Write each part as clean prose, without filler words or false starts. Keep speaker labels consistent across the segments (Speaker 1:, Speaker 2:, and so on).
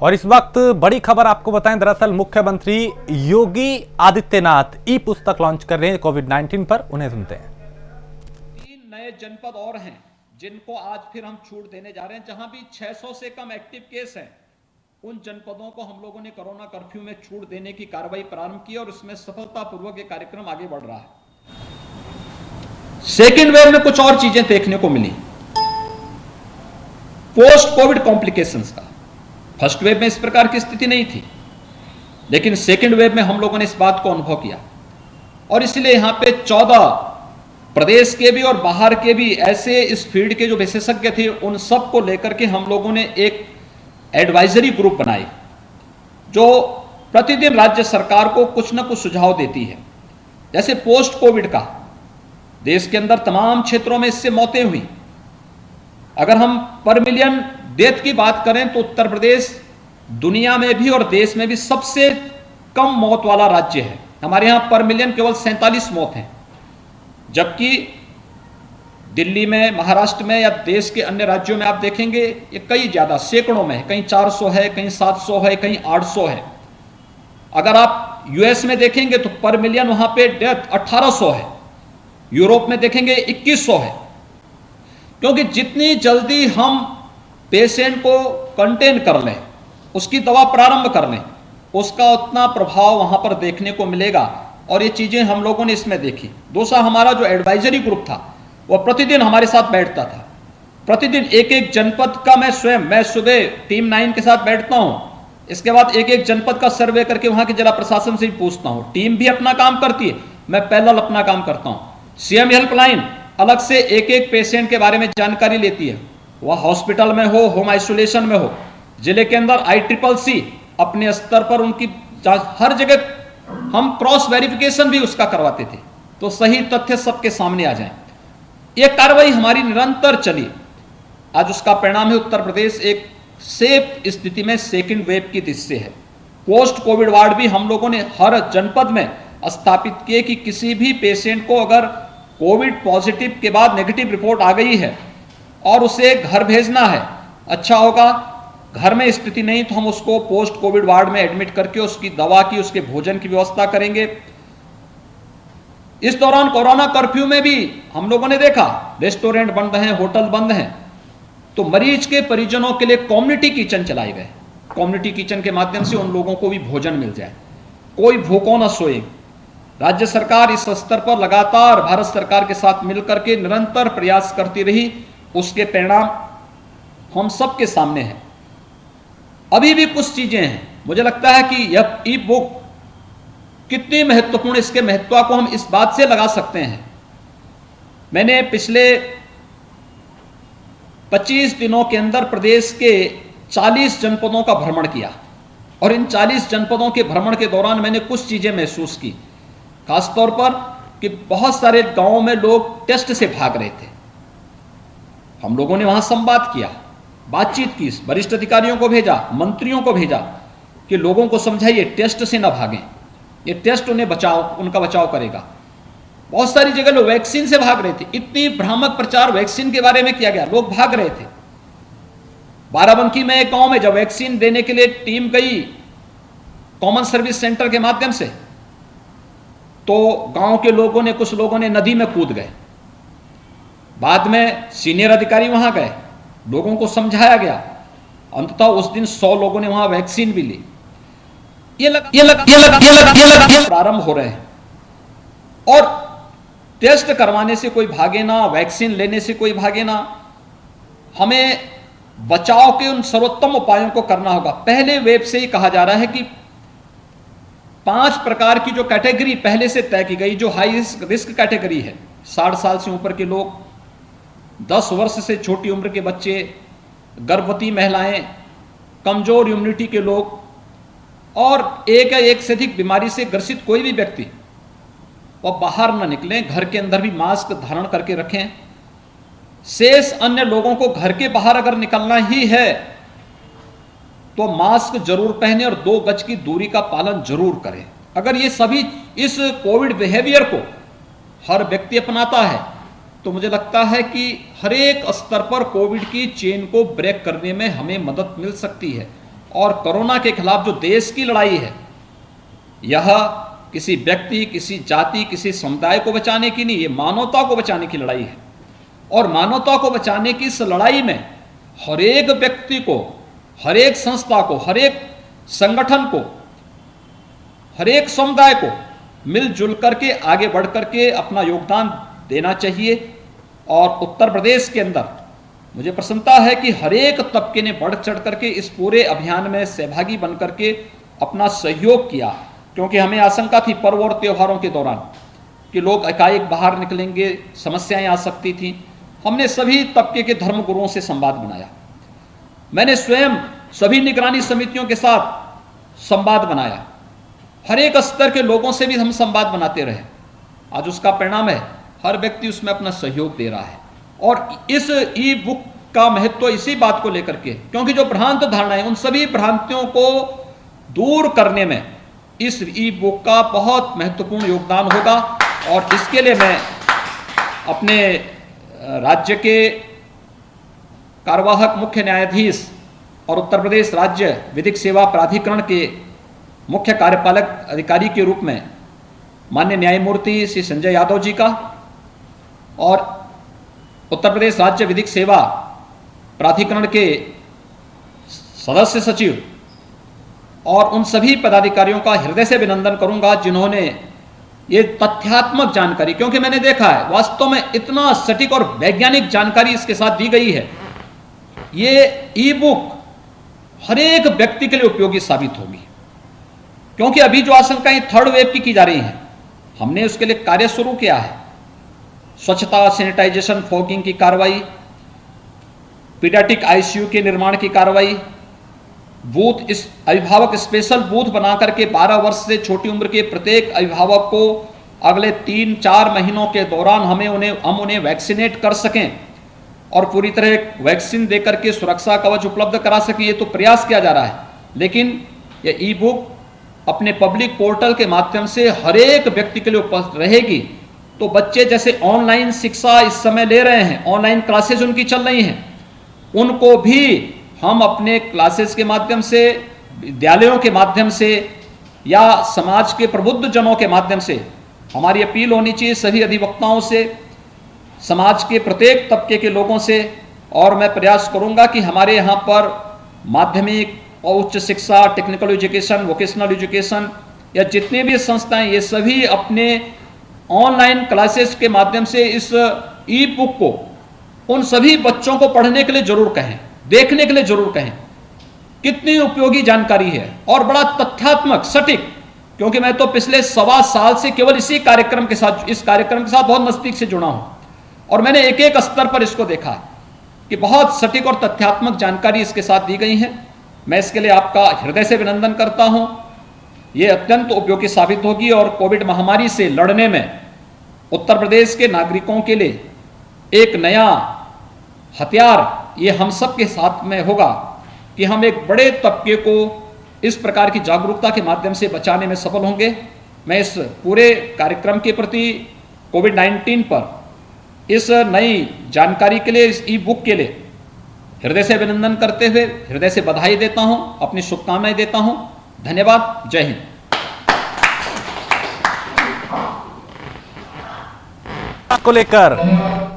Speaker 1: और इस वक्त बड़ी खबर आपको बताएं, दरअसल मुख्यमंत्री योगी आदित्यनाथ ई पुस्तक लॉन्च कर रहे हैं कोविड-19 पर। उन्हें सुनते हैं।
Speaker 2: 3 नए जनपद और हैं जिनको आज फिर हम छूट देने जा रहे हैं। जहां भी 600 से कम एक्टिव केस हैं, उन जनपदों को हम लोगों ने कोरोना कर्फ्यू में छूट देने की कार्रवाई प्रारंभ की और इसमें सफलतापूर्वक ये कार्यक्रम आगे बढ़ रहा है। सेकेंड वेव में कुछ और चीजें देखने को मिली, पोस्ट कोविड कॉम्प्लिकेशंस का। फर्स्ट वेव में इस प्रकार की स्थिति नहीं थी, लेकिन सेकेंड वेव में हम लोगों ने इस बात को अनुभव किया और इसलिए यहां पे 14 प्रदेश के भी और बाहर के भी ऐसे इस फील्ड के जो विशेषज्ञ थे, उन सब को लेकर के हम लोगों ने एक एडवाइजरी ग्रुप बनाई जो प्रतिदिन राज्य सरकार को कुछ ना कुछ सुझाव देती है। जैसे पोस्ट कोविड का, देश के अंदर तमाम क्षेत्रों में इससे मौतें हुई। अगर हम पर मिलियन डेथ की बात करें तो उत्तर प्रदेश दुनिया में भी और देश में भी सबसे कम मौत वाला राज्य है। हमारे यहां पर मिलियन केवल 47 मौत हैं, जबकि दिल्ली में, महाराष्ट्र में या देश के अन्य राज्यों में आप देखेंगे ये कई ज्यादा, सैकड़ों में है। कहीं 400 है, कहीं 700 है, कहीं 800 है। अगर आप यूएस में देखेंगे तो पर मिलियन वहां पे डेथ 1800 है। यूरोप में देखेंगे 2100 है। क्योंकि जितनी जल्दी हम पेशेंट को कंटेन कर लें, उसकी दवा प्रारंभ कर लें, उसका उतना प्रभाव वहां पर देखने को मिलेगा। और ये चीजें हम लोगों ने इसमें देखी। दूसरा, हमारा जो एडवाइजरी ग्रुप था वो प्रतिदिन हमारे साथ बैठता था। प्रतिदिन एक एक जनपद का मैं सुबह टीम 9 के साथ बैठता हूं। इसके बाद एक एक जनपद का सर्वे करके वहां के जिला प्रशासन से भी पूछता हूं। टीम भी अपना काम करती है, मैं पैरेलल अपना काम करता हूं। सीएम हेल्पलाइन अलग से एक एक पेशेंट के बारे में जानकारी लेती है, वह हॉस्पिटल में हो, होम आइसोलेशन में हो। जिले के अंदर ICCC अपने स्तर पर उनकी हर जगह हम क्रॉस वेरिफिकेशन भी उसका करवाते थे, तो सही तथ्य सबके सामने आ जाएं। यह कार्रवाई हमारी निरंतर चली। आज उसका परिणाम है उत्तर प्रदेश एक सेफ स्थिति में सेकेंड वेव की दिशा से है। पोस्ट कोविड वार्ड भी हम लोगों ने हर जनपद में स्थापित किए कि किसी भी पेशेंट को अगर कोविड पॉजिटिव के बाद नेगेटिव रिपोर्ट आ गई है और उसे घर भेजना है, अच्छा होगा घर में स्थिति नहीं तो हम उसको पोस्ट कोविड वार्ड में एडमिट करके उसकी दवा की, उसके भोजन की व्यवस्था करेंगे। इस दौरान कोरोना कर्फ्यू में भी हम लोगों ने देखा रेस्टोरेंट बंद हैं, होटल बंद हैं, तो मरीज के परिजनों के लिए कम्युनिटी किचन चलाए गए। कम्युनिटी किचन के माध्यम से उन लोगों को भी भोजन मिल जाए, कोई भूखों न सोए। राज्य सरकार इस स्तर पर लगातार भारत सरकार के साथ मिलकर के निरंतर प्रयास करती रही, उसके परिणाम हम सबके सामने हैं। अभी भी कुछ चीजें हैं, मुझे लगता है कि यह ई बुक कितनी महत्वपूर्ण, इसके महत्व को हम इस बात से लगा सकते हैं। मैंने पिछले 25 दिनों के अंदर प्रदेश के 40 जनपदों का भ्रमण किया और इन 40 जनपदों के भ्रमण के दौरान मैंने कुछ चीजें महसूस की, खासतौर पर कि बहुत सारे गांवों में लोग टेस्ट से भाग रहे थे। हम लोगों ने वहां संवाद किया, बातचीत की, वरिष्ठ अधिकारियों को भेजा, मंत्रियों को भेजा कि लोगों को समझाइए टेस्ट से ना भागें, ये टेस्ट उन्हें उनका बचाव करेगा। बहुत सारी जगह लोग वैक्सीन से भाग रहे थे, इतनी भ्रामक प्रचार वैक्सीन के बारे में किया गया, लोग भाग रहे थे। बाराबंकी में एक गांव में जब वैक्सीन देने के लिए टीम गई कॉमन सर्विस सेंटर के माध्यम से, तो गांव के लोगों ने, कुछ लोगों ने नदी में कूद गए। बाद में सीनियर अधिकारी वहां गए, लोगों को समझाया गया। अंततः उस दिन 100 लोगों ने वहां वैक्सीन भी ली। ये लगा प्रारंभ हो रहे हैं और टेस्ट करवाने से कोई भागे ना, वैक्सीन लेने से कोई भागे ना। हमें बचाव के उन सर्वोत्तम उपायों को करना होगा। पहले वेब से ही कहा जा रहा है कि 5 प्रकार की जो कैटेगरी पहले से तय की गई, जो हाई रिस्क कैटेगरी है, 60 साल से ऊपर के लोग, 10 वर्ष से छोटी उम्र के बच्चे, गर्भवती महिलाएं, कमजोर इम्यूनिटी के लोग और एक या एक से अधिक बीमारी से ग्रसित कोई भी व्यक्ति, वह बाहर न निकलें, घर के अंदर भी मास्क धारण करके रखें। शेष अन्य लोगों को घर के बाहर अगर निकलना ही है तो मास्क जरूर पहने और 2 गज की दूरी का पालन जरूर करें। अगर ये सभी इस कोविड बिहेवियर को हर व्यक्ति अपनाता है तो मुझे लगता है कि हर एक स्तर पर कोविड की चेन को ब्रेक करने में हमें मदद मिल सकती है। और कोरोना के खिलाफ जो देश की लड़ाई है, यह किसी व्यक्ति, किसी जाति, किसी समुदाय को बचाने की नहीं, ये मानवता को बचाने की लड़ाई है। और मानवता को बचाने की इस लड़ाई में हर एक व्यक्ति को, हर एक संस्था को, हर एक संगठन को, हर एक समुदाय को मिलजुल करके आगे बढ़ करके अपना योगदान देना चाहिए। और उत्तर प्रदेश के अंदर मुझे प्रसन्नता है कि हर एक तबके ने बढ़ चढ़ करके इस पूरे अभियान में सहभागी बन करके अपना सहयोग किया, क्योंकि हमें आशंका थी पर्व और त्योहारों के दौरान कि लोग एकाएक बाहर निकलेंगे, समस्याएं आ सकती थी। हमने सभी तबके के धर्मगुरुओं से संवाद बनाया, मैंने स्वयं सभी निगरानी समितियों के साथ संवाद बनाया, हर एक स्तर के लोगों से भी हम संवाद बनाते रहे। आज उसका परिणाम है हर व्यक्ति उसमें अपना सहयोग दे रहा है। और इस ई बुक का महत्व इसी बात को लेकर के, क्योंकि जो भ्रांत धारणाएं, उन सभी भ्रांतियों को दूर करने में इस ई बुक का बहुत महत्वपूर्ण योगदान होगा। और इसके लिए मैं अपने राज्य के कार्यवाहक मुख्य न्यायाधीश और उत्तर प्रदेश राज्य विधिक सेवा प्राधिकरण के मुख्य कार्यपालक अधिकारी के रूप में माननीय न्यायमूर्ति श्री संजय यादव जी का और उत्तर प्रदेश राज्य विधिक सेवा प्राधिकरण के सदस्य सचिव और उन सभी पदाधिकारियों का हृदय से अभिनंदन करूंगा जिन्होंने ये तथ्यात्मक जानकारी, क्योंकि मैंने देखा है वास्तव में इतना सटीक और वैज्ञानिक जानकारी इसके साथ दी गई है, ये ई बुक हर एक व्यक्ति के लिए उपयोगी साबित होगी। क्योंकि अभी जो आशंकाएं थर्ड वेव की जा रही हैं, हमने उसके लिए कार्य शुरू किया है। स्वच्छता, सैनिटाइजेशन, फॉगिंग की कार्रवाई, पीडियाट्रिक आईसीयू के निर्माण की कार्रवाई, बूथ, इस अभिभावक स्पेशल बूथ बना करके 12 वर्ष से छोटी उम्र के प्रत्येक अभिभावक को अगले 3-4 महीनों के दौरान हम उन्हें वैक्सीनेट कर सकें और पूरी तरह वैक्सीन देकर के सुरक्षा कवच उपलब्ध करा सकें, ये तो प्रयास किया जा रहा है। लेकिन ये ई बुक अपने पब्लिक पोर्टल के माध्यम से हर एक व्यक्ति के लिए उपलब्ध रहेगी। तो बच्चे जैसे ऑनलाइन शिक्षा इस समय ले रहे हैं, ऑनलाइन क्लासेज उनकी चल रही हैं, उनको भी हम अपने क्लासेस के माध्यम से, विद्यालयों के माध्यम से या समाज के प्रबुद्ध जनों के माध्यम से हमारी अपील होनी चाहिए सभी अधिवक्ताओं से, समाज के प्रत्येक तबके के लोगों से। और मैं प्रयास करूंगा कि हमारे यहाँ पर माध्यमिक और उच्च शिक्षा, टेक्निकल एजुकेशन, वोकेशनल एजुकेशन या जितने भी संस्थाएं, ये सभी अपने ऑनलाइन क्लासेस के माध्यम से इस ई बुक को उन सभी बच्चों को पढ़ने के लिए जरूर कहें, देखने के लिए जरूर कहें। कितनी उपयोगी जानकारी है और बड़ा तथ्यात्मक, सटीक। क्योंकि मैं तो पिछले 1.25 साल से केवल इस कार्यक्रम के साथ बहुत नजदीक से जुड़ा हूं और मैंने एक एक स्तर पर इसको देखा कि बहुत सटीक और तथ्यात्मक जानकारी इसके साथ दी गई है। मैं इसके लिए आपका हृदय से अभिनंदन करता हूं। ये अत्यंत उपयोगी साबित होगी और कोविड महामारी से लड़ने में उत्तर प्रदेश के नागरिकों के लिए एक नया हथियार ये हम सब के साथ में होगा कि हम एक बड़े तबके को इस प्रकार की जागरूकता के माध्यम से बचाने में सफल होंगे। मैं इस पूरे कार्यक्रम के प्रति कोविड-19 पर इस नई जानकारी के लिए, इस ई बुक के लिए हृदय से अभिनंदन करते हुए हृदय से बधाई देता हूं, अपनी शुभकामनाएं देता हूं। धन्यवाद। जय हिंद।
Speaker 1: को लेकर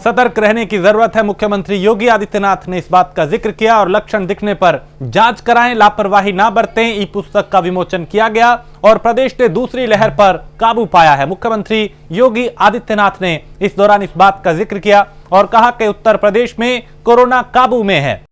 Speaker 1: सतर्क रहने की जरूरत है। मुख्यमंत्री योगी आदित्यनाथ ने इस बात का जिक्र किया और लक्षण दिखने पर जांच कराएं, लापरवाही ना बरतें। ई पुस्तक का विमोचन किया गया और प्रदेश ने दूसरी लहर पर काबू पाया है। मुख्यमंत्री योगी आदित्यनाथ ने इस दौरान इस बात का जिक्र किया और कहा कि उत्तर प्रदेश में कोरोना काबू में है।